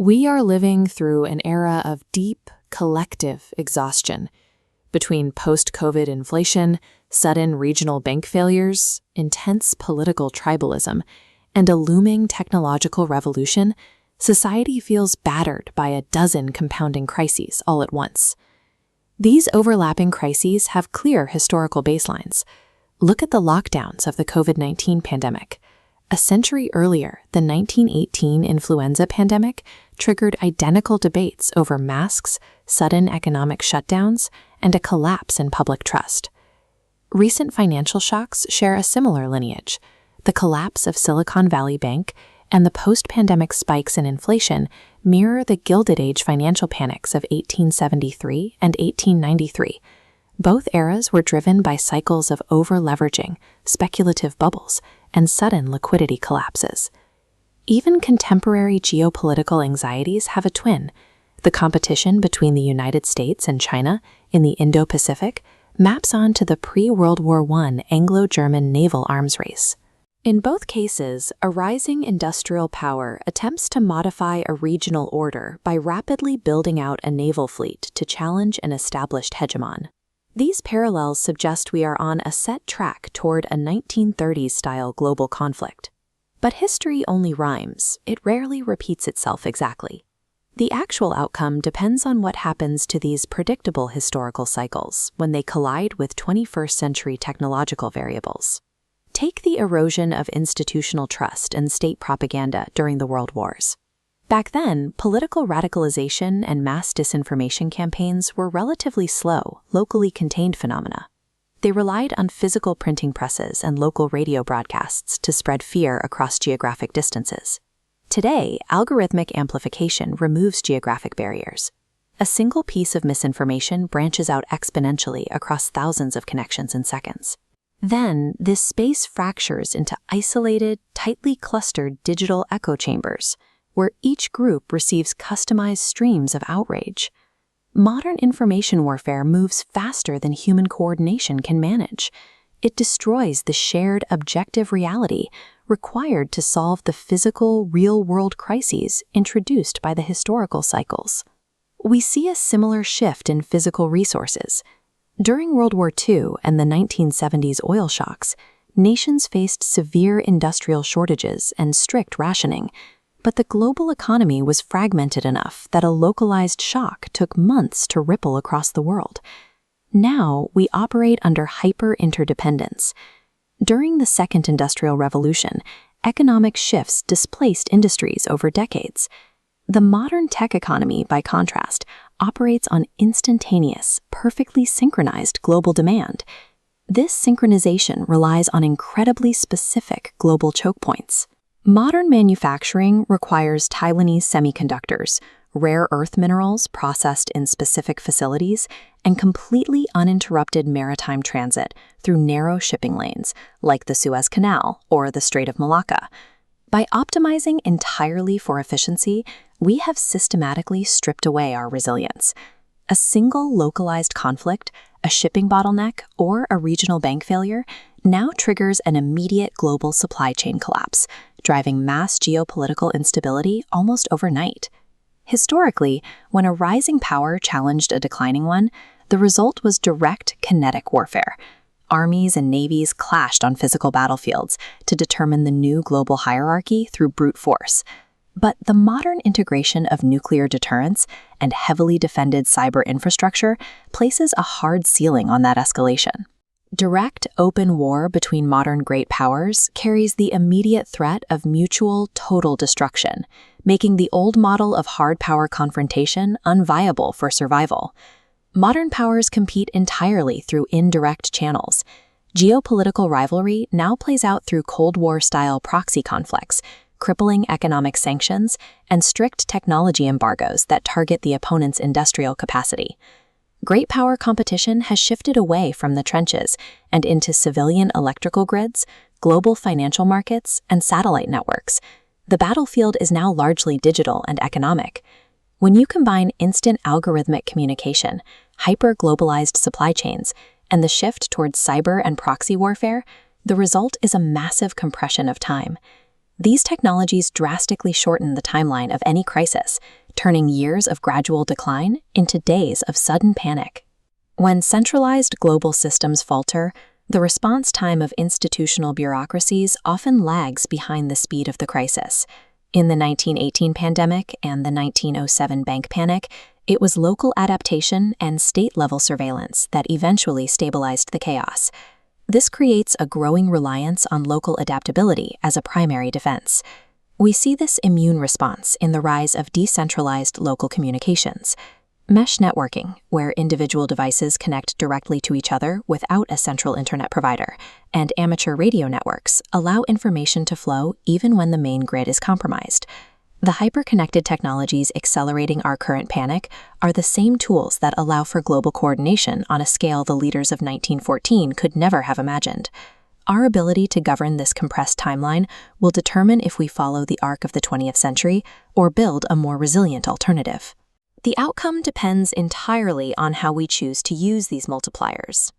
We are living through an era of deep, collective exhaustion. Between post-COVID inflation, sudden regional bank failures, intense political tribalism, and a looming technological revolution, society feels battered by a dozen compounding crises all at once. These overlapping crises have clear historical baselines. Look at the lockdowns of the COVID-19 pandemic. A century earlier, the 1918 influenza pandemic triggered identical debates over masks, sudden economic shutdowns, and a collapse in public trust. Recent financial shocks share a similar lineage. The collapse of Silicon Valley Bank and the post-pandemic spikes in inflation mirror the Gilded Age financial panics of 1873 and 1893. Both eras were driven by cycles of over-leveraging, speculative bubbles, and sudden liquidity collapses. Even contemporary geopolitical anxieties have a twin. The competition between the United States and China in the Indo-Pacific maps onto the pre-World War I Anglo-German naval arms race. In both cases, a rising industrial power attempts to modify a regional order by rapidly building out a naval fleet to challenge an established hegemon. These parallels suggest we are on a set track toward a 1930s-style global conflict. But history only rhymes. It rarely repeats itself exactly. The actual outcome depends on what happens to these predictable historical cycles when they collide with 21st-century technological variables. Take the erosion of institutional trust and state propaganda during the World Wars. Back then, political radicalization and mass disinformation campaigns were relatively slow, locally contained phenomena. They relied on physical printing presses and local radio broadcasts to spread fear across geographic distances. Today, algorithmic amplification removes geographic barriers. A single piece of misinformation branches out exponentially across thousands of connections in seconds. Then, this space fractures into isolated, tightly clustered digital echo chambers, where each group receives customized streams of outrage. Modern information warfare moves faster than human coordination can manage. It destroys the shared objective reality required to solve the physical, real-world crises introduced by the historical cycles. We see a similar shift in physical resources. During World War II and the 1970s oil shocks, nations faced severe industrial shortages and strict rationing, but the global economy was fragmented enough that a localized shock took months to ripple across the world. Now, we operate under hyper-interdependence. During the Second Industrial Revolution, economic shifts displaced industries over decades. The modern tech economy, by contrast, operates on instantaneous, perfectly synchronized global demand. This synchronization relies on incredibly specific global choke points. Modern manufacturing requires Taiwanese semiconductors, rare earth minerals processed in specific facilities, and completely uninterrupted maritime transit through narrow shipping lanes, like the Suez Canal or the Strait of Malacca. By optimizing entirely for efficiency, we have systematically stripped away our resilience. A single localized conflict, a shipping bottleneck, or a regional bank failure now triggers an immediate global supply chain collapse, driving mass geopolitical instability almost overnight. Historically, when a rising power challenged a declining one, the result was direct kinetic warfare. Armies and navies clashed on physical battlefields to determine the new global hierarchy through brute force. But the modern integration of nuclear deterrence and heavily defended cyber infrastructure places a hard ceiling on that escalation. Direct, open war between modern great powers carries the immediate threat of mutual, total destruction, making the old model of hard power confrontation unviable for survival. Modern powers compete entirely through indirect channels. Geopolitical rivalry now plays out through Cold War-style proxy conflicts, crippling economic sanctions, and strict technology embargoes that target the opponent's industrial capacity. Great power competition has shifted away from the trenches and into civilian electrical grids, global financial markets, and satellite networks. The battlefield is now largely digital and economic. When you combine instant algorithmic communication, hyper-globalized supply chains, and the shift towards cyber and proxy warfare, the result is a massive compression of time. These technologies drastically shorten the timeline of any crisis, turning years of gradual decline into days of sudden panic. When centralized global systems falter, the response time of institutional bureaucracies often lags behind the speed of the crisis. In the 1918 pandemic and the 1907 bank panic, it was local adaptation and state-level surveillance that eventually stabilized the chaos. This creates a growing reliance on local adaptability as a primary defense. We see this immune response in the rise of decentralized local communications. Mesh networking, where individual devices connect directly to each other without a central internet provider, and amateur radio networks allow information to flow even when the main grid is compromised. The hyper-connected technologies accelerating our current panic are the same tools that allow for global coordination on a scale the leaders of 1914 could never have imagined. Our ability to govern this compressed timeline will determine if we follow the arc of the 20th century or build a more resilient alternative. The outcome depends entirely on how we choose to use these multipliers.